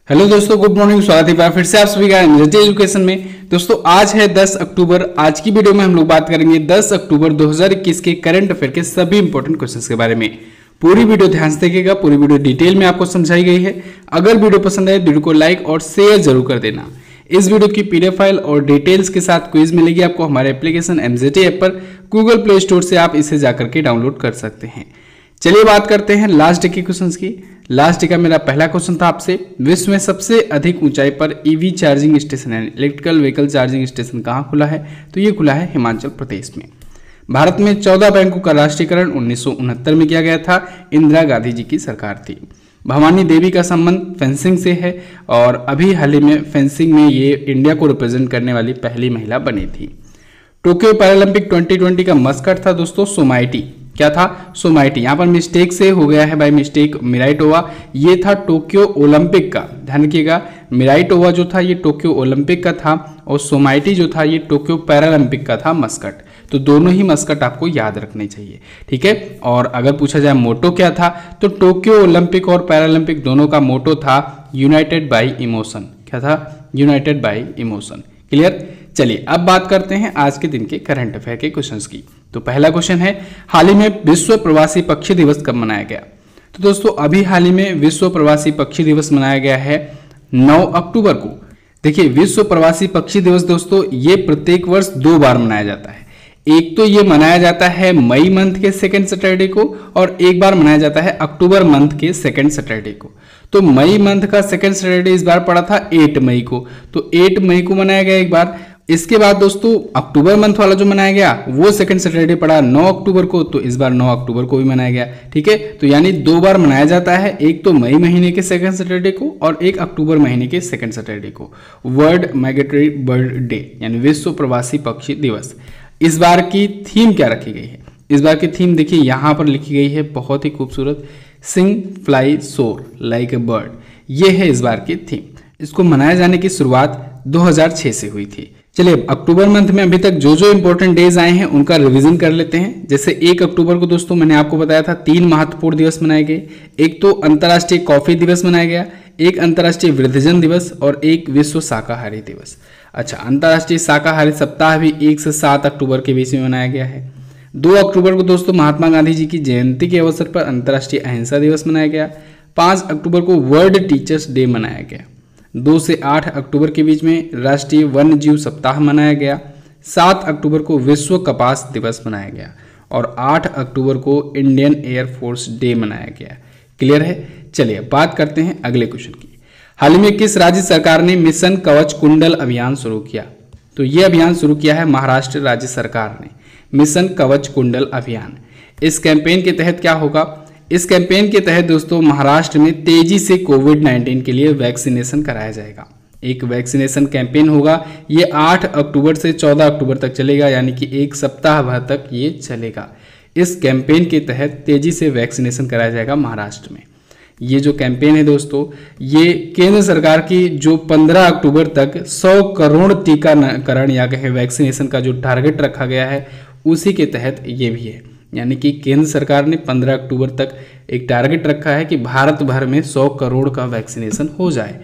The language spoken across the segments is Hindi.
हेलो दोस्तों, गुड मॉर्निंग। स्वागत है बार फिर से आप सभी का एमजेटी एजुकेशन में। दोस्तों आज है 10 अक्टूबर। आज की वीडियो में हम लोग बात करेंगे 10 अक्टूबर 2021 के करंट अफेयर के सभी इंपॉर्टेंट क्वेश्चंस के बारे में। पूरी वीडियो ध्यान से देखिएगा, पूरी वीडियो डिटेल में आपको समझाई गई है। अगर वीडियो पसंद आए वीडियो को लाइक और शेयर जरूर कर देना। इस वीडियो की पीडीएफ फाइल और डिटेल्स के साथ क्विज मिलेगी आपको हमारे एप्लीकेशन एमजेटी ऐप पर। गूगल प्ले स्टोर से आप इसे जाकर के डाउनलोड कर सकते हैं। चलिए बात करते हैं लास्ट डे के क्वेश्चंस की। लास्ट डे का मेरा पहला क्वेश्चन था आपसे, विश्व में सबसे अधिक ऊंचाई पर ईवी चार्जिंग स्टेशन है, इलेक्ट्रिकल व्हीकल चार्जिंग स्टेशन कहाँ खुला है? तो ये खुला है हिमाचल प्रदेश में। भारत में 14 बैंकों का राष्ट्रीयकरण 1969 में किया गया था, इंदिरा गांधी जी की सरकार थी। भवानी देवी का संबंध फेंसिंग से है और अभी हाल ही में फेंसिंग में ये इंडिया को रिप्रेजेंट करने वाली पहली महिला बनी थी। टोक्यो पैरालंपिक 2020 का मस्कट था दोस्तों सोमाइटी। क्या था? सोमाइटी। यहाँ पर मिस्टेक से हो गया है बाय मिस्टेक मिराइटोवा। ये था टोक्यो ओलंपिक का, ध्यान रखिएगा। मिराइटोवा जो था ये टोक्यो ओलंपिक का था और सोमाइटी जो था ये टोक्यो पैरालंपिक का था मस्कट। तो दोनों ही मस्कट आपको याद रखने चाहिए, ठीक है। और अगर पूछा जाए मोटो क्या था, तो टोक्यो ओलंपिक और पैरालंपिक दोनों का मोटो था यूनाइटेड बाय इमोशन। क्या था? United bye emotion. क्लियर। चलिए अब बात करते हैं आज के दिन के करंट अफेयर के क्वेश्चंस की। तो पहला क्वेश्चन है, हाल ही में विश्व प्रवासी पक्षी दिवस कब मनाया गया? तो दोस्तों अभी हाल ही में विश्व प्रवासी पक्षी दिवस मनाया गया है 9 अक्टूबर को। देखिए विश्व प्रवासी पक्षी दिवस दोस्तों ये प्रत्येक वर्ष 2 बार मनाया जाता है। एक तो ये मनाया जाता है मई मंथ के सेकेंड सैटरडे को और एक बार मनाया जाता है अक्टूबर मंथ के सेकेंड सैटरडे को। तो मई मंथ का सेकेंड सैटरडे इस बार पड़ा था 8 मई को, तो 8 मई को मनाया गया एक बार। इसके बाद दोस्तों अक्टूबर मंथ वाला जो मनाया गया वो सेकंड सैटरडे पड़ा 9 अक्टूबर को, तो इस बार 9 अक्टूबर को भी मनाया गया, ठीक है। तो यानी 2 बार मनाया जाता है, एक तो मई महीने के सेकंड सैटरडे को और एक अक्टूबर महीने के सेकंड सैटरडे को। वर्ल्ड माइग्रेटरी बर्ड डे यानी विश्व प्रवासी पक्षी दिवस। इस बार की थीम क्या रखी गई है? इस बार की थीम देखिए यहाँ पर लिखी गई है, बहुत ही खूबसूरत, सिंग फ्लाई सोर लाइक ए बर्ड। ये है इस बार की थीम। इसको मनाए जाने की शुरुआत 2006 से हुई थी। चलिए अक्टूबर मंथ में अभी तक जो जो इंपॉर्टेंट डेज आए हैं उनका रिवीजन कर लेते हैं। जैसे 1 अक्टूबर को दोस्तों मैंने आपको बताया था 3 महत्वपूर्ण दिवस मनाए गए। एक तो अंतर्राष्ट्रीय कॉफी दिवस मनाया गया, एक अंतर्राष्ट्रीय वृद्धजन दिवस और एक विश्व शाकाहारी दिवस। अच्छा, अंतर्राष्ट्रीय शाकाहारी सप्ताह भी 1 से 7 अक्टूबर के बीच में मनाया गया है। 2 अक्टूबर को दोस्तों महात्मा गांधी जी की जयंती के अवसर पर अंतर्राष्ट्रीय अहिंसा दिवस मनाया गया। 5 अक्टूबर को वर्ल्ड टीचर्स डे मनाया गया। 2 से 8 अक्टूबर के बीच में राष्ट्रीय वन्य जीव सप्ताह मनाया गया। 7 अक्टूबर को विश्व कपास दिवस मनाया गया और 8 अक्टूबर को इंडियन एयरफोर्स डे मनाया गया। क्लियर है। चलिए बात करते हैं अगले क्वेश्चन की। हाल ही में किस राज्य सरकार ने मिशन कवच कुंडल अभियान शुरू किया? तो ये अभियान शुरू किया है महाराष्ट्र राज्य सरकार ने, मिशन कवच कुंडल अभियान। इस कैंपेन के तहत क्या होगा? इस कैंपेन के तहत दोस्तों महाराष्ट्र में तेजी से कोविड-19 के लिए वैक्सीनेशन कराया जाएगा। एक वैक्सीनेशन कैंपेन होगा, ये 8 अक्टूबर से 14 अक्टूबर तक चलेगा, यानी कि 1 सप्ताह भर तक ये चलेगा। इस कैंपेन के तहत तेजी से वैक्सीनेशन कराया जाएगा महाराष्ट्र में। ये जो कैंपेन है दोस्तों ये केंद्र सरकार की जो 15 अक्टूबर तक 100 करोड़ टीकाकरण या कहे वैक्सीनेशन का जो टारगेट रखा गया है उसी के तहत ये भी है। यानी कि केंद्र सरकार ने 15 अक्टूबर तक एक टारगेट रखा है कि भारत भर में 100 करोड़ का वैक्सीनेशन हो जाए।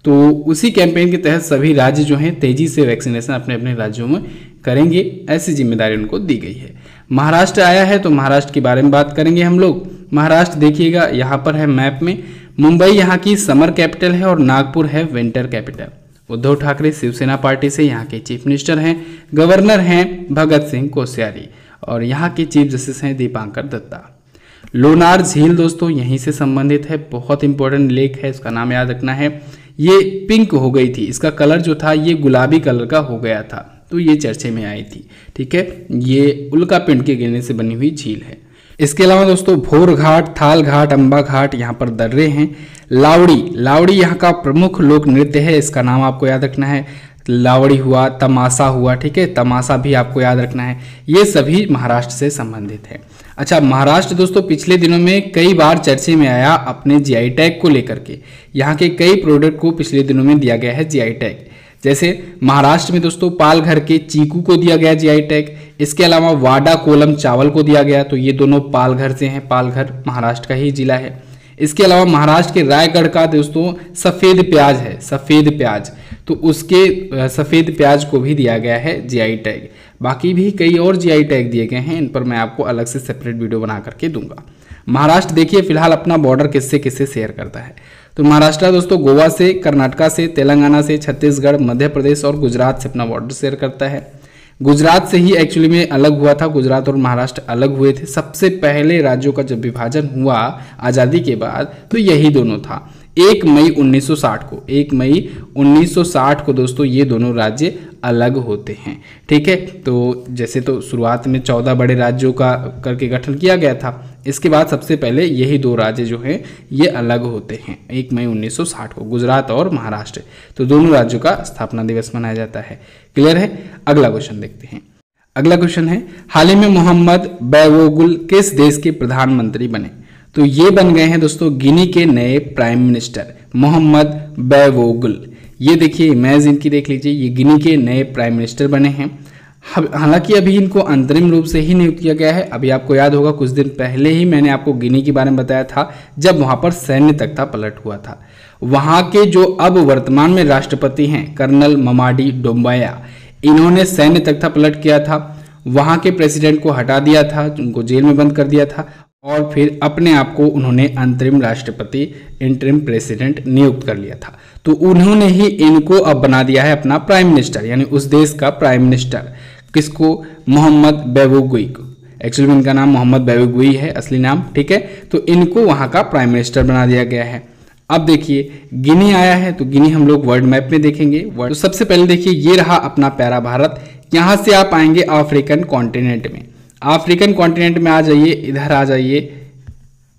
तो उसी कैंपेन के तहत सभी राज्य जो हैं तेजी से वैक्सीनेशन अपने अपने राज्यों में करेंगे, ऐसी जिम्मेदारी उनको दी गई है। महाराष्ट्र आया है तो महाराष्ट्र के बारे में बात करेंगे हम लोग। महाराष्ट्र देखिएगा यहाँ पर है मैप में, मुंबई यहाँ की समर कैपिटल है और नागपुर है winter capital. Uddhav Thackeray Shiv Sena party से यहाँ के चीफ मिनिस्टर हैं। गवर्नर हैं भगत सिंह कोश्यारी और यहाँ के चीफ जस्टिस हैं दीपांकर दत्ता। लोनार झील दोस्तों यहीं से संबंधित है, बहुत इंपॉर्टेंट लेक है, इसका नाम याद रखना है। ये पिंक हो गई थी, इसका कलर जो था ये गुलाबी कलर का हो गया था, तो ये चर्चे में आई थी, ठीक है। ये उल्का पिंड के गिरने से बनी हुई झील है। इसके अलावा दोस्तों भोर घाट, थाल घाट, अम्बा घाट यहाँ पर दर्रे हैं। लावड़ी यहाँ का प्रमुख लोक नृत्य है, इसका नाम आपको याद रखना है। लावड़ी हुआ, तमाशा हुआ, ठीक है, तमाशा भी आपको याद रखना है। ये सभी महाराष्ट्र से संबंधित है। अच्छा, महाराष्ट्र दोस्तों पिछले दिनों में कई बार चर्चे में आया अपने जीआई टैग को लेकर के। यहाँ के कई प्रोडक्ट को पिछले दिनों में दिया गया है जीआई टैग। जैसे महाराष्ट्र में दोस्तों पालघर के चीकू को दिया गया जीआई टैग। इसके अलावा वाडा कोलम चावल को दिया गया, तो ये दोनों पालघर से हैं, पालघर महाराष्ट्र का ही जिला है। इसके अलावा महाराष्ट्र के रायगढ़ का दोस्तों सफेद प्याज है, सफेद प्याज, तो उसके सफेद प्याज को भी दिया गया है जीआई टैग। बाकी भी कई और जीआई टैग दिए गए हैं, इन पर मैं आपको अलग से सेपरेट वीडियो बना करके दूंगा। महाराष्ट्र देखिए फिलहाल अपना बॉर्डर किससे किससे शेयर करता है, तो महाराष्ट्र दोस्तों गोवा से, कर्नाटका से, तेलंगाना से, छत्तीसगढ़, मध्य प्रदेश और गुजरात से अपना बॉर्डर शेयर करता है। गुजरात से ही एक्चुअली में अलग हुआ था, गुजरात और महाराष्ट्र अलग हुए थे। सबसे पहले राज्यों का जब विभाजन हुआ आज़ादी के बाद तो यही दोनों था। 1 मई 1960 को, 1 मई 1960 को दोस्तों ये दोनों राज्य अलग होते हैं। ठीक है, तो जैसे तो शुरुआत में 14 बड़े राज्यों का करके गठन किया गया था, इसके बाद सबसे पहले यही 2 राज्य जो हैं ये अलग होते हैं 1 मई 1960 को, गुजरात और महाराष्ट्र। तो दोनों राज्यों का स्थापना दिवस मनाया जाता है। क्लियर है? अगला क्वेश्चन देखते हैं। अगला क्वेश्चन है, हाल ही में मोहम्मद बैवोगुल किस देश के प्रधानमंत्री बने? तो ये बन गए हैं दोस्तों गिनी के नए प्राइम मिनिस्टर मोहम्मद बैवोगुल। ये देखिए इमेज इनकी देख लीजिए, ये गिनी के नए प्राइम मिनिस्टर बने हैं। हालांकि अभी इनको अंतरिम रूप से ही नियुक्त किया गया है। अभी आपको याद होगा कुछ दिन पहले ही मैंने आपको गिनी के बारे में बताया था, जब वहां पर सैन्य तख्ता पलट हुआ था। वहां के जो अब वर्तमान में राष्ट्रपति हैं कर्नल ममाडी डोम्बाया, इन्होंने सैन्य तख्ता पलट किया था, वहां के प्रेसिडेंट को हटा दिया था, उनको जेल में बंद कर दिया था और फिर अपने आप को उन्होंने अंतरिम राष्ट्रपति इंटरिम प्रेसिडेंट नियुक्त कर लिया था। तो उन्होंने ही इनको अब बना दिया है अपना प्राइम मिनिस्टर, यानी उस देश का प्राइम मिनिस्टर। किसको? मोहम्मद बैवोगुई को। एक्चुअली इनका नाम मोहम्मद बैवोगुई है असली नाम। ठीक है, तो इनको वहां का प्राइम मिनिस्टर बना दिया गया है। अब देखिए गिनी आया है, तो गिनी हम लोग वर्ल्ड मैप में देखेंगे। तो सबसे पहले देखिए ये रहा अपना प्यारा भारत। यहां से आप आएंगे अफ्रीकन कॉन्टिनेंट में। अफ्रीकन कॉन्टिनेंट में आ जाइए, इधर आ जाइए,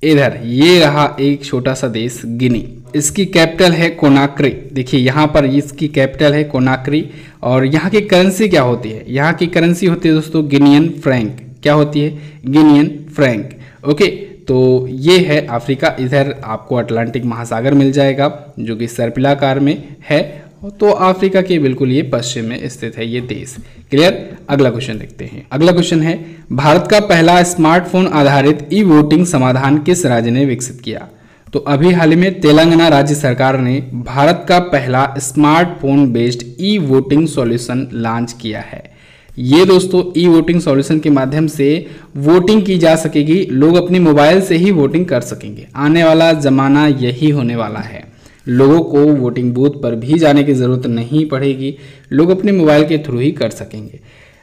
इधर ये रहा एक छोटा सा देश गिनी। इसकी कैपिटल है कोनाक्री। देखिए यहाँ पर इसकी कैपिटल है कोनाक्री। और यहाँ की करेंसी क्या होती है? यहाँ की करेंसी होती है दोस्तों गिनियन फ्रैंक। क्या होती है? Guinean Frank. ओके, तो ये है अफ्रीका। इधर आपको अटलांटिक महासागर मिल जाएगा जो कि सर्पिलाकार में है, तो अफ्रीका के बिल्कुल ये पश्चिम में स्थित है ये देश। क्लियर? अगला क्वेश्चन देखते हैं। अगला क्वेश्चन है, भारत का पहला स्मार्टफोन आधारित ई वोटिंग समाधान किस राज्य ने विकसित किया? तो अभी हाल ही में तेलंगाना राज्य सरकार ने भारत का पहला smartphone based e voting solution launch किया है। ये दोस्तों ई वोटिंग सॉल्यूशन के माध्यम से वोटिंग की जा सकेगी, लोग अपनी मोबाइल से ही वोटिंग कर सकेंगे। आने वाला जमाना यही होने वाला है, लोगों को वोटिंग बूथ पर भी जाने की जरूरत नहीं पड़ेगी, लोग अपने मोबाइल के थ्रू ही कर सकेंगे।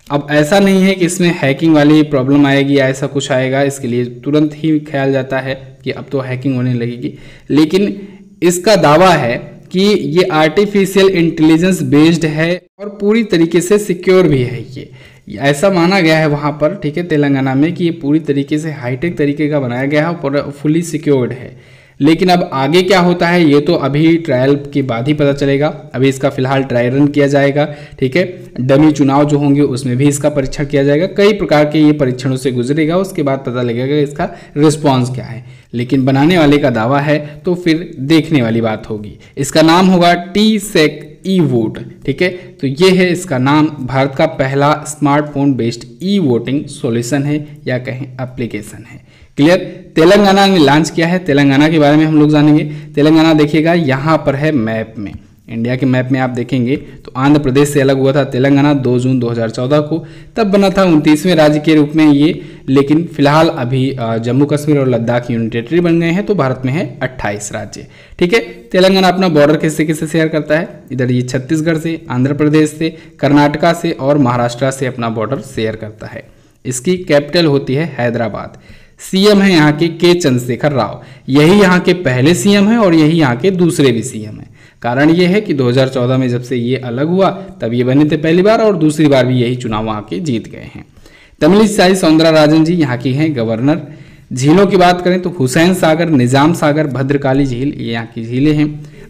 अब ऐसा नहीं है कि इसमें हैकिंग वाली प्रॉब्लम आएगी या ऐसा कुछ आएगा, इसके लिए तुरंत ही ख्याल जाता है कि अब तो हैकिंग होने लगेगी, लेकिन इसका दावा है कि ये आर्टिफिशियल इंटेलिजेंस बेस्ड है और पूरी तरीके से सिक्योर भी है। ये ऐसा माना गया है वहाँ पर, ठीक है, तेलंगाना में, कि ये पूरी तरीके से हाईटेक तरीके का बनाया गया है और फुली सिक्योर्ड है। लेकिन अब आगे क्या होता है ये तो अभी ट्रायल के बाद ही पता चलेगा। अभी इसका फिलहाल ट्रायल रन किया जाएगा, ठीक है। डमी चुनाव जो होंगे उसमें भी इसका परीक्षण किया जाएगा, कई प्रकार के ये परीक्षणों से गुजरेगा, उसके बाद पता लगेगा इसका रिस्पॉन्स क्या है। लेकिन बनाने वाले का दावा है तो फिर देखने वाली बात होगी। इसका नाम होगा T-SEC ई-वोट, ठीक है। तो ये है इसका नाम, भारत का पहला smartphone based e voting solution है या कहें एप्लीकेशन है। क्लियर? तेलंगाना ने लॉन्च किया है, तेलंगाना के बारे में हम लोग जानेंगे। तेलंगाना देखिएगा यहाँ पर है मैप में, इंडिया के मैप में आप देखेंगे तो आंध्र प्रदेश से अलग हुआ था तेलंगाना 2 जून 2014 को, तब बना था 29वें राज्य के रूप में ये। लेकिन फिलहाल अभी जम्मू कश्मीर और लद्दाख यूनियन टेरिटरी बन गए हैं, तो भारत में है 28 राज्य, ठीक है। तेलंगाना अपना बॉर्डर किससे किससे शेयर करता है? इधर ये छत्तीसगढ़ से, आंध्र प्रदेश से, कर्नाटका से और महाराष्ट्र से अपना बॉर्डर शेयर करता है। इसकी कैपिटल होती है हैदराबाद। सीएम है यहाँ के चंद्रशेखर राव, यही यहाँ के पहले सीएम है और यही यहाँ के दूसरे भी सीएम है। कारण ये है कि 2014 में जब से ये अलग हुआ तब ये बने थे पहली बार, और दूसरी बार भी यही चुनाव वहाँ के जीत गए हैं। तमिलिसाई सौंदरराजन जी यहाँ की हैं गवर्नर। झीलों की बात करें तो हुसैन सागर, निजाम सागर, भद्रकाली झील, ये यहाँ की झीलें हैं।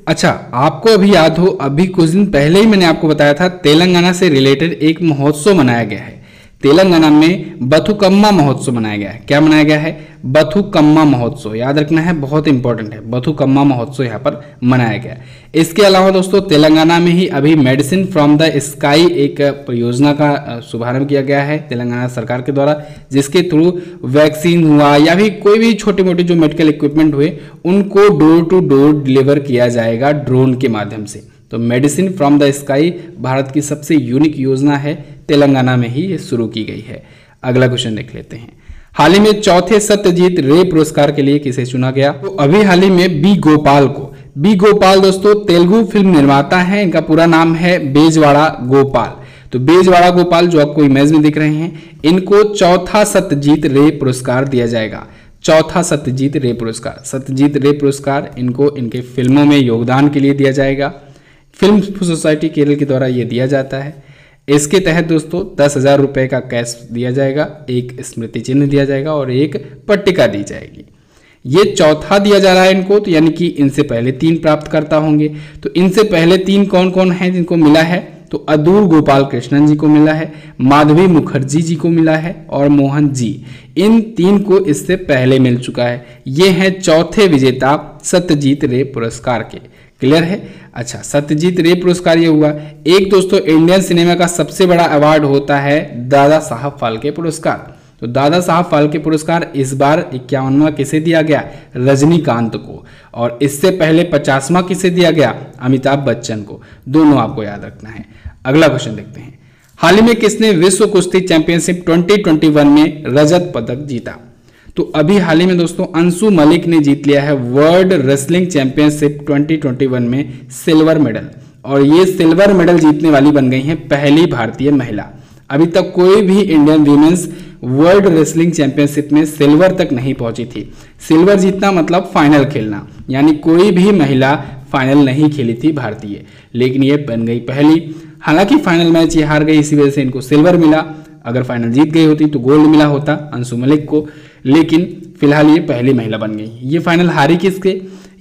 अच्छा, आपको अभी याद हो, अभी कुछ दिन पहले ही मैंने आपको बताया था तेलंगाना से रिलेटेड एक महोत्सव मनाया गया है। तेलंगाना में बथुकम्मा महोत्सव मनाया गया है। क्या मनाया गया है? बथुकम्मा महोत्सव, याद रखना है, बहुत इंपॉर्टेंट है। बथुकम्मा महोत्सव यहाँ पर मनाया गया। इसके अलावा दोस्तों तेलंगाना में ही अभी मेडिसिन फ्रॉम द स्काई एक परियोजना का शुभारंभ किया गया है तेलंगाना सरकार के द्वारा, जिसके थ्रू वैक्सीन हुआ या भी कोई भी छोटे मोटे जो मेडिकल इक्विपमेंट हुए उनको डोर टू डोर डिलीवर किया जाएगा ड्रोन के माध्यम से। तो medicine from the sky Bharat की सबसे यूनिक योजना है, तेलंगाना में ही ये शुरू की गई है। अगला क्वेश्चन देख लेते हैं। हाल ही में चौथे सत्यजीत रे पुरस्कार के लिए किसे चुना गया? तो अभी हाल ही में बी गोपाल को। बी गोपाल दोस्तों तेलुगु फिल्म निर्माता है, इनका पूरा नाम है बेजवाड़ा गोपाल। तो बेजवाड़ा गोपाल जो आपको इमेज में दिख रहे हैं, इनको चौथा सत्यजीत रे पुरस्कार दिया जाएगा। चौथा सत्यजीत रे पुरस्कार, सत्यजीत रे पुरस्कार इनको इनके फिल्मों में योगदान के लिए दिया जाएगा। फिल्म सोसाइटी केरल के द्वारा ये दिया जाता है। इसके तहत दोस्तों 10,000 रुपए का कैश दिया जाएगा, एक स्मृति चिन्ह दिया जाएगा और एक पट्टिका दी जाएगी। ये चौथा दिया जा रहा है इनको, तो यानी कि इनसे पहले 3 प्राप्तकर्ता होंगे। तो इनसे पहले 3 कौन कौन हैं जिनको मिला है? तो अदूर गोपाल कृष्णन जी को मिला है, माधवी मुखर्जी जी को मिला है और मोहन जी। इन 3 को इससे पहले मिल चुका है। ये हैं चौथे विजेता सत्यजीत रे पुरस्कार के। क्लियर है? अच्छा, सत्यजीत रे पुरस्कार ये हुआ। एक दोस्तों इंडियन सिनेमा का सबसे बड़ा अवार्ड होता है दादा साहब फाल्के पुरस्कार। तो दादा साहब फाल्के पुरस्कार इस बार 51वां किसे दिया गया? रजनीकांत को। और इससे पहले 50वां किसे दिया गया? अमिताभ बच्चन को। दोनों आपको याद रखना है। अगला क्वेश्चन देखते हैं। हाल ही में किसने विश्व कुश्ती चैंपियनशिप 2021 में रजत पदक जीता? तो अभी हाल ही में दोस्तों अंशु मलिक ने जीत लिया है वर्ल्ड रेसलिंग चैंपियनशिप 2021 में सिल्वर मेडल। और ये सिल्वर मेडल जीतने वाली बन गई हैं पहली भारतीय महिला। अभी तक कोई भी Indian women's world wrestling championship में सिल्वर तक नहीं पहुंची थी। सिल्वर जीतना मतलब फाइनल खेलना, यानी कोई भी महिला फाइनल नहीं खेली थी भारतीय, लेकिन ये बन गई पहली। हालांकि फाइनल मैच ये हार गई, इसी वजह से इनको सिल्वर मिला। अगर फाइनल जीत गई होती तो गोल्ड मिला होता अंशु मलिक को, लेकिन फिलहाल ये पहली महिला बन गई। ये फाइनल हारी किसके?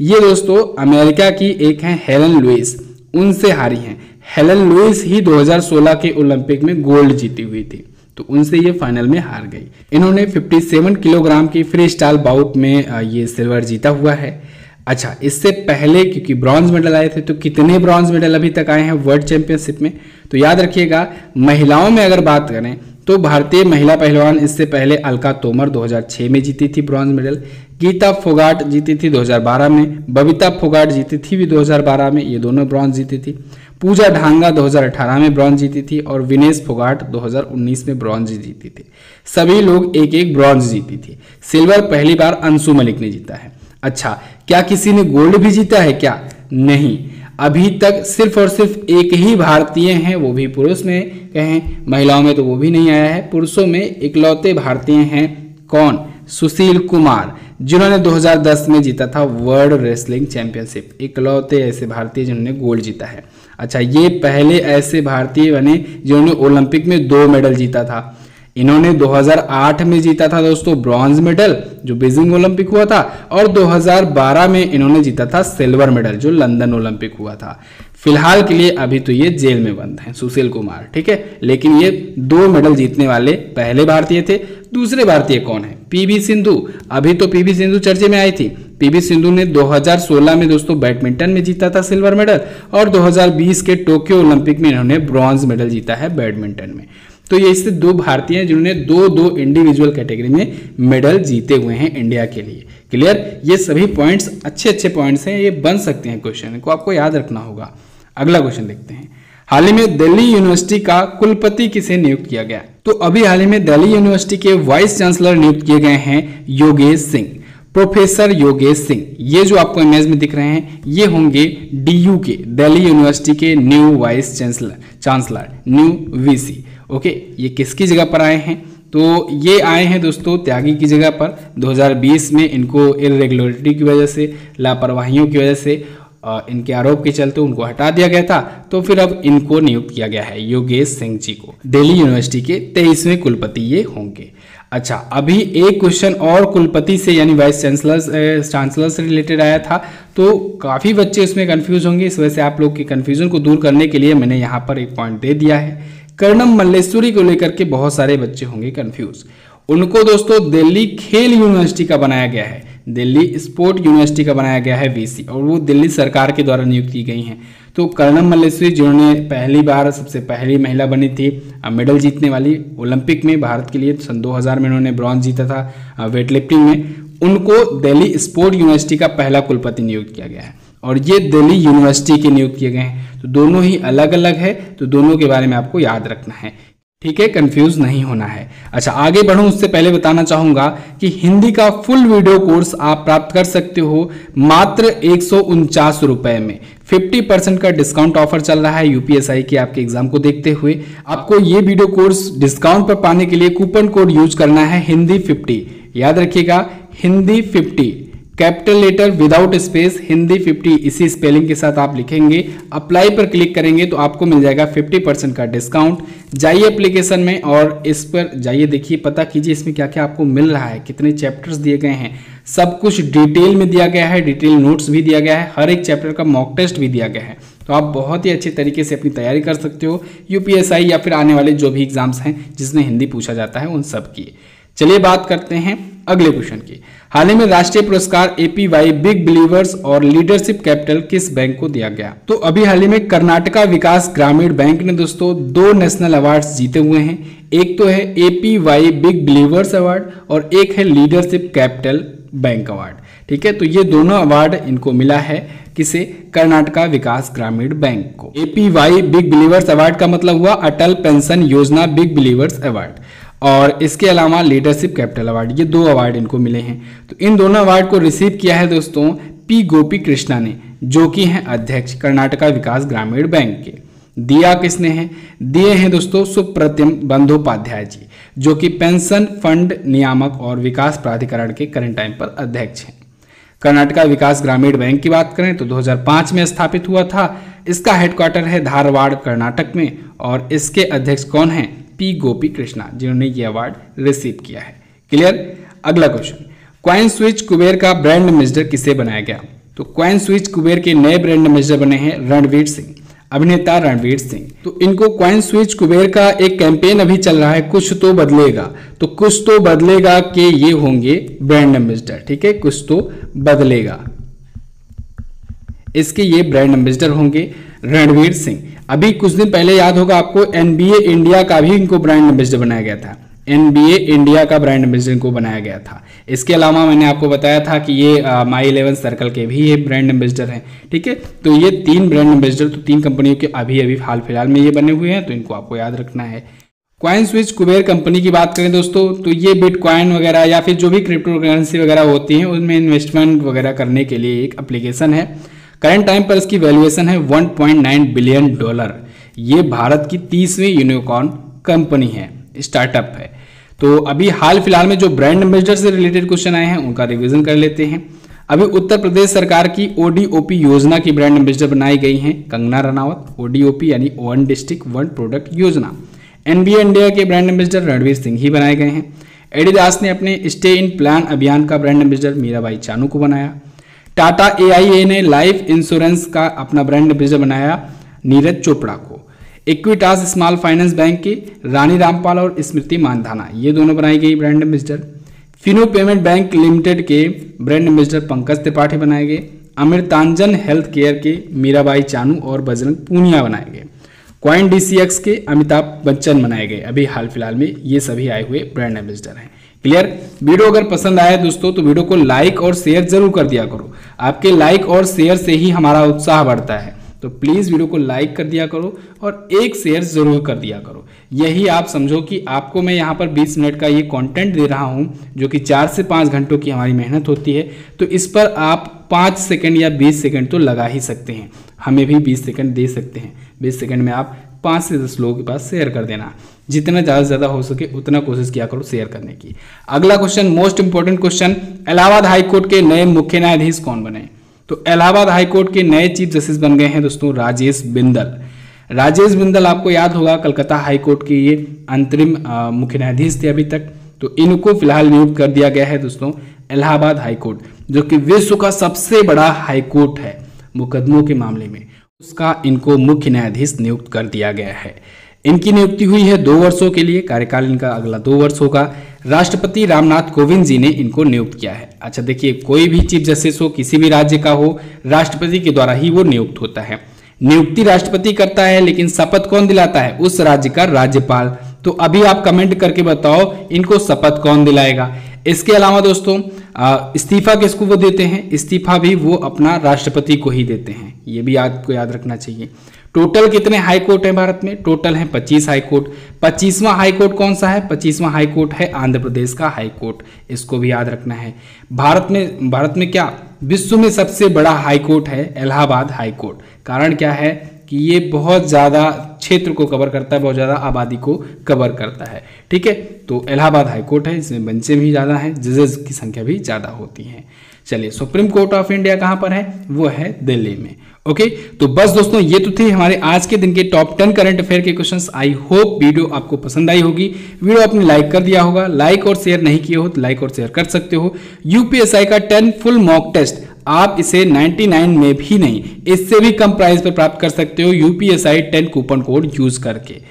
ये दोस्तों अमेरिका की एक हैं हेलन लुइस, उनसे हारी हैं। हेलन लुइस ही 2016 के ओलंपिक में गोल्ड जीती हुई थी, तो उनसे ये फाइनल में हार गई। इन्होंने 57 किलोग्राम की फ्री स्टाइल बाउट में ये सिल्वर जीता हुआ है। अच्छा, इससे पहले क्योंकि ब्रॉन्ज मेडल आए थे, तो कितने ब्रॉन्ज मेडल अभी तक आए हैं वर्ल्ड चैंपियनशिप में? तो याद रखिएगा, महिलाओं में अगर बात करें तो भारतीय महिला पहलवान इससे पहले अलका तोमर 2006 में जीती थी ब्रॉन्ज मेडल, गीता फोगाट जीती थी 2012 में, बबीता फोगाट जीती थी भी 2012 में, ये दोनों ब्रॉन्ज जीती थी। पूजा ढांगा 2018 में ब्रॉन्ज जीती थी और विनेश फोगाट 2019 में ब्रॉन्ज जीती थी। सभी लोग एक एक ब्रॉन्ज जीती थी। सिल्वर पहली बार अंशु मलिक ने जीता है। अच्छा, क्या किसी ने गोल्ड भी जीता है क्या? नहीं, अभी तक सिर्फ और सिर्फ एक ही भारतीय हैं, वो भी पुरुष में कहें, महिलाओं में तो वो भी नहीं आया है। पुरुषों में इकलौते भारतीय हैं, कौन? सुशील कुमार, जिन्होंने 2010 में जीता था वर्ल्ड रेसलिंग चैंपियनशिप। इकलौते ऐसे भारतीय जिन्होंने गोल्ड जीता है। अच्छा, ये पहले ऐसे भारतीय बने जिन्होंने ओलंपिक में 2 मेडल जीता था। इन्होंने 2008 में जीता था दोस्तों ब्रॉन्ज मेडल जो बीजिंग ओलंपिक हुआ था, और 2012 में इन्होंने जीता था सिल्वर मेडल जो लंदन ओलंपिक हुआ था। फिलहाल के लिए अभी तो ये जेल में बंद हैं सुशील कुमार, ठीक है, लेकिन ये 2 मेडल जीतने वाले पहले भारतीय थे। दूसरे भारतीय कौन है? पीवी सिंधु। अभी तो पीवी सिंधु चर्चे में आई थी। पीवी सिंधु ने 2016 में दोस्तों बैडमिंटन में जीता था सिल्वर मेडल, और 2020 के टोक्यो ओलंपिक में इन्होंने ब्रॉन्ज मेडल जीता है बैडमिंटन में। तो ये इससे 2 भारतीय हैं जिन्होंने 2 इंडिविजुअल कैटेगरी में मेडल जीते हुए हैं इंडिया के लिए। क्लियर? ये सभी पॉइंट्स अच्छे पॉइंट्स हैं, ये बन सकते हैं क्वेश्चन, को आपको याद रखना होगा। अगला क्वेश्चन देखते हैं। हाल ही में दिल्ली यूनिवर्सिटी का कुलपति किसे नियुक्त किया गया? तो अभी हाल ही में दिल्ली यूनिवर्सिटी के वाइस चांसलर नियुक्त किए गए हैं योगेश सिंह, प्रोफेसर योगेश सिंह। ये जो आपको इमेज में दिख रहे हैं ये होंगे डीयू के, दिल्ली यूनिवर्सिटी के new vice chancellor new VC. Okay, ये किसकी जगह पर आए हैं? तो ये आए हैं दोस्तों त्यागी की जगह पर। 2020 में इनको इरेगुलरिटी की वजह से, लापरवाहियों की वजह से, इनके आरोप के चलते उनको हटा दिया गया था, तो फिर अब इनको नियुक्त किया गया है योगेश सिंह जी को। दिल्ली यूनिवर्सिटी के 23वें कुलपति ये होंगे। अच्छा, अभी एक क्वेश्चन और कुलपति से यानी वाइस चांसलर से रिलेटेड आया था, तो काफ़ी बच्चे इसमें कंफ्यूज होंगे। इस वजह से आप लोग के कंफ्यूजन को दूर करने के लिए मैंने यहाँ पर एक पॉइंट दे दिया है। कर्णम मल्लेश्वरी को लेकर के बहुत सारे बच्चे होंगे कंफ्यूज। उनको दोस्तों दिल्ली खेल यूनिवर्सिटी का बनाया गया है, दिल्ली स्पोर्ट यूनिवर्सिटी का बनाया गया है वीसी, और वो दिल्ली सरकार के द्वारा नियुक्त की गई हैं। तो कर्णम मल्लेश्वरी जिन्होंने पहली बार सबसे पहली महिला बनी थी मेडल जीतने वाली ओलंपिक में भारत के लिए, सन 2000 में उन्होंने ब्रॉन्ज जीता था वेट लिफ्टिंग में, उनको दिल्ली स्पोर्ट यूनिवर्सिटी का पहला कुलपति नियुक्त किया गया है और ये दिल्ली यूनिवर्सिटी के नियुक्त किए गए हैं। तो दोनों ही अलग अलग है, तो दोनों के बारे में आपको याद रखना है, ठीक है, कंफ्यूज नहीं होना है। अच्छा, आगे बढ़ूं उससे पहले बताना चाहूंगा कि हिंदी का फुल वीडियो कोर्स आप प्राप्त कर सकते हो मात्र 149 रुपए में। 50% का डिस्काउंट ऑफर चल रहा है यूपीएसआई के आपके एग्जाम को देखते हुए। आपको ये वीडियो कोर्स डिस्काउंट पर पाने के लिए कूपन कोड यूज करना है हिंदी 50। याद रखिएगा, Hindi 50, capital letter without space, Hindi 50 इसी स्पेलिंग के साथ आप लिखेंगे, अप्लाई पर क्लिक करेंगे तो आपको मिल जाएगा 50% का डिस्काउंट। जाइए एप्लीकेशन में और इस पर जाइए, देखिए, पता कीजिए इसमें क्या क्या आपको मिल रहा है, कितने चैप्टर्स दिए गए हैं, सब कुछ डिटेल में दिया गया है, डिटेल नोट्स भी दिया गया है, हर एक चैप्टर का मॉक टेस्ट भी दिया गया है। तो आप बहुत ही अच्छे तरीके से अपनी तैयारी कर सकते हो यूपीएसआई या फिर आने वाले जो भी एग्जाम्स हैं जिसमें हिंदी पूछा जाता है उन सब की। चलिए बात करते हैं अगले क्वेश्चन की। हाल ही में राष्ट्रीय पुरस्कार एपीवाई बिग बिलीवर्स और लीडरशिप कैपिटल किस बैंक को दिया गया? तो अभी हाल ही में कर्नाटका विकास ग्रामीण बैंक ने दोस्तों 2 नेशनल अवार्ड्स जीते हुए हैं। एक तो है एपीवाई बिग बिलीवर्स अवार्ड और एक है लीडरशिप कैपिटल बैंक अवार्ड। ठीक है, तो ये दोनों अवार्ड इनको मिला है, किसे? कर्नाटका विकास ग्रामीण बैंक को। एपीवाई बिग बिलीवर्स अवार्ड का मतलब हुआ अटल पेंशन योजना बिग बिलीवर्स अवार्ड, और इसके अलावा लीडरशिप कैपिटल अवार्ड, ये 2 अवार्ड इनको मिले हैं। तो इन दोनों अवार्ड को रिसीव किया है दोस्तों पी गोपी कृष्णा ने, जो कि हैं अध्यक्ष कर्नाटका विकास ग्रामीण बैंक के। दिया किसने है? दिए हैं दोस्तों सुप्रतिम बंदोपाध्याय जी, जो कि पेंशन फंड नियामक और विकास प्राधिकरण के करंट टाइम पर अध्यक्ष हैं। कर्नाटका विकास ग्रामीण बैंक की बात करें तो 2005 में स्थापित हुआ था। इसका हेडक्वार्टर है धारवाड़ कर्नाटक में, और इसके अध्यक्ष कौन हैं? पी गोपी कृष्णा, जिन्होंने ये अवार्ड रिसीव किया है। क्लियर? अगला क्वेश्चन, कॉइन स्विच कुबेर का ब्रांड एम्बेसडर किसे बनाया गया? तो कॉइन स्विच कुबेर के नए ब्रांड एम्बेसडर बने हैं रणवीर सिंह, अभिनेता रणवीर सिंह। तो इनको कॉइन स्विच कुबेर का एक कैंपेन अभी चल रहा है, कुछ तो बदलेगा, तो कुछ तो बदलेगा के ये होंगे ब्रांड एम्बेसडर। ठीक है, कुछ तो बदलेगा, इसके ये ब्रांड एम्बेसडर होंगे रणवीर सिंह। अभी कुछ दिन पहले याद होगा आपको एनबीए इंडिया का भी इनको ब्रांड एम्बेसडर बनाया गया था, एनबीए इंडिया का ब्रांड एम्बेसडर इनको बनाया गया था। इसके अलावा मैंने आपको बताया था कि ये माई 11 सर्कल के भी ये ब्रांड एम्बेसडर हैं। ठीक है, तो ये 3 ब्रांड एम्बेसडर तो 3 कंपनियों के अभी हाल फिलहाल में ये बने हुए हैं, तो इनको आपको याद रखना है। कॉइन स्विच कुबेर कंपनी की बात करें दोस्तों, तो ये बिटकॉइन वगैरह या फिर जो भी क्रिप्टो करेंसी वगैरह होती हैं उनमें इन्वेस्टमेंट वगैरह करने के लिए एक एप्लीकेशन है। करंट टाइम पर इसकी वैल्यूएशन है $1.9 बिलियन। ये भारत की 30वीं यूनिकॉर्न कंपनी है, स्टार्टअप है। तो अभी हाल फिलहाल में जो ब्रांड एम्बेसडर से रिलेटेड क्वेश्चन आए हैं उनका रिवीजन कर लेते हैं। अभी उत्तर प्रदेश सरकार की ओडीओपी योजना की ब्रांड एम्बेसडर बनाई गई हैं कंगना रनावत, ओडीओपी यानी वन डिस्ट्रिक्ट वन प्रोडक्ट योजना। एनबीए इंडिया के ब्रांड एम्बेसडर रणवीर सिंह ही बनाए गए हैं। एडिडास ने अपने स्टे इन प्लान अभियान का ब्रांड एम्बेसडर मीराबाई चानू को बनाया। टाटा एआईए ने लाइफ इंश्योरेंस का अपना ब्रांड एम्बेसडर बनाया नीरज चोपड़ा को। इक्विटास स्मॉल फाइनेंस बैंक की रानी रामपाल और स्मृति मानधाना, ये दोनों बनाई गई brand ambassador. Fino payment bank limited के ब्रांड एम्बेसडर पंकज त्रिपाठी बनाए गए। अमृतांजन हेल्थ केयर के मीराबाई चानू और बजरंग पूनिया बनाए गए। कॉइन डीसीएक्स के अमिताभ बच्चन बनाए गए अभी हाल फिलहाल में। ये सभी आए हुए ब्रांड एम्बेसडर हैं। क्लियर? वीडियो अगर पसंद आया दोस्तों तो वीडियो को लाइक और शेयर जरूर कर दिया करो। आपके लाइक और शेयर से ही हमारा उत्साह बढ़ता है, तो प्लीज वीडियो को लाइक कर दिया करो और एक शेयर जरूर कर दिया करो। यही आप समझो कि आपको मैं यहाँ पर 20 मिनट का ये कंटेंट दे रहा हूँ, जो कि 4 से 5 घंटों की हमारी मेहनत होती है। तो इस पर आप 5 सेकंड या 20 सेकंड तो लगा ही सकते हैं, हमें भी 20 सेकंड दे सकते हैं। 20 सेकंड में आप 5 से 10 लोगों के पास शेयर कर देना, जितना ज़्यादा से ज़्यादा हो सके उतना कोशिश किया करो शेयर करने की। अगला question, most important question, Allahabad high court के नए मुख्य न्यायाधीश कौन बने? तो इलाहाबाद हाईकोर्ट के नए चीफ जस्टिस बन गए हैं दोस्तों राजेश बिंदल। राजेश बिंदल आपको याद होगा कलकत्ता हाईकोर्ट के ये अंतरिम मुख्य न्यायाधीश थे अभी तक। तो इनको फिलहाल नियुक्त कर दिया गया है दोस्तों इलाहाबाद हाईकोर्ट, जो कि विश्व का सबसे बड़ा हाईकोर्ट है मुकदमों के मामले में, उसका इनको मुख्य न्यायाधीश नियुक्त कर दिया गया है। इनकी नियुक्ति हुई है 2 वर्षों के लिए, कार्यकाल इनका अगला 2 वर्ष होगा। राष्ट्रपति रामनाथ कोविंद जी ने इनको नियुक्त किया है। अच्छा देखिए, कोई भी चीफ जस्टिस हो, किसी भी राज्य का हो, राष्ट्रपति के द्वारा ही वो नियुक्त होता है। नियुक्ति राष्ट्रपति करता है, लेकिन शपथ कौन दिलाता है? उस राज्य का राज्यपाल। तो अभी आप कमेंट करके बताओ इनको शपथ कौन दिलाएगा। इसके अलावा दोस्तों इस्तीफा किसको वो देते हैं? इस्तीफा भी वो अपना राष्ट्रपति को ही देते हैं, ये भी आपको याद रखना चाहिए। टोटल कितने हाई कोर्ट है भारत में? टोटल है 25 हाई कोर्ट। 25वां हाई कोर्ट कौन सा है? 25वां हाई कोर्ट है आंध्र प्रदेश का हाई कोर्ट, इसको भी याद रखना है। भारत में क्या विश्व में सबसे बड़ा हाई कोर्ट है इलाहाबाद हाई कोर्ट। कारण क्या है कि ये बहुत ज़्यादा क्षेत्र को कवर करता है, बहुत ज़्यादा आबादी को कवर करता है। ठीक है, तो इलाहाबाद हाई कोर्ट है, इसमें बेंचें भी ज़्यादा हैं, जजेस की संख्या भी ज़्यादा होती है। चलिए, सुप्रीम कोर्ट ऑफ इंडिया कहाँ पर है? वो है दिल्ली में। ओके, तो बस दोस्तों ये तो थे हमारे आज के दिन के टॉप 10 करंट अफेयर के क्वेश्चंस। आई होप वीडियो आपको पसंद आई होगी। वीडियो आपने लाइक कर दिया होगा, लाइक और शेयर नहीं किए हो तो लाइक और शेयर कर सकते हो। यूपीएसआई का 10 फुल मॉक टेस्ट आप इसे 99 में भी नहीं, इससे भी कम प्राइस पर प्राप्त कर सकते हो यूपीएसआई 10 कूपन कोड यूज करके।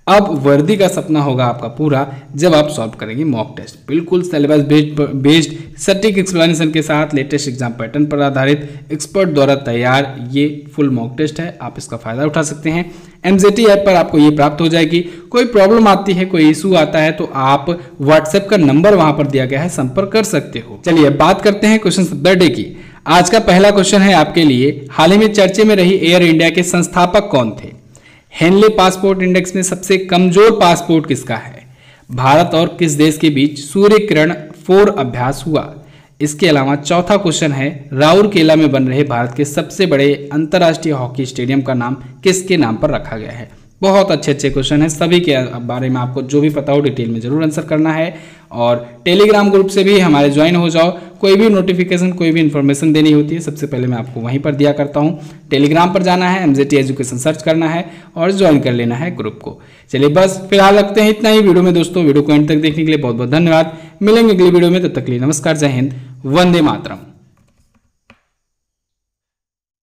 अब वर्दी का सपना होगा आपका पूरा जब आप सॉल्व करेंगे मॉक टेस्ट, बिल्कुल सिलेबस बेस्ड सटीक एक्सप्लेनेशन के साथ, लेटेस्ट एग्जाम पैटर्न पर आधारित एक्सपर्ट द्वारा तैयार ये फुल मॉक टेस्ट है। आप इसका फायदा उठा सकते हैं। एमजेटी ऐप पर आपको ये प्राप्त हो जाएगी। कोई प्रॉब्लम आती है, कोई इशू आता है तो आप व्हाट्सएप का नंबर वहां पर दिया गया है, संपर्क कर सकते हो। चलिए बात करते हैं क्वेश्चन ऑफ द डे की। आज का पहला क्वेश्चन है आपके लिए, हाल ही में चर्चे में रही एयर इंडिया के संस्थापक कौन थे? हेनले पासपोर्ट इंडेक्स में सबसे कमजोर पासपोर्ट किसका है? भारत और किस देश के बीच सूर्य किरण 4 अभ्यास हुआ? इसके अलावा चौथा क्वेश्चन है, राउरकेला में बन रहे भारत के सबसे बड़े अंतर्राष्ट्रीय हॉकी स्टेडियम का नाम किसके नाम पर रखा गया है? बहुत अच्छे अच्छे हैं, सभी के बारे में आपको जो भी पता हो डिटेल में जरूर आंसर करना है। और टेलीग्राम ग्रुप से भी हमारे ज्वाइन हो जाओ। कोई भी नोटिफिकेशन, कोई भी इन्फॉर्मेशन देनी होती है सबसे पहले मैं आपको वहीं पर दिया करता हूँ। टेलीग्राम पर जाना है, एमजेटी एजुकेशन सर्च करना है और ज्वाइन कर लेना है ग्रुप को। चलिए बस फिलहाल रखते हैं इतना ही वीडियो में दोस्तों। वीडियो को एंड तक देखने के लिए बहुत बहुत धन्यवाद। मिलेंगे अगली वीडियो में, तब तक के लिए नमस्कार, जय हिंद, वंदे मातरम।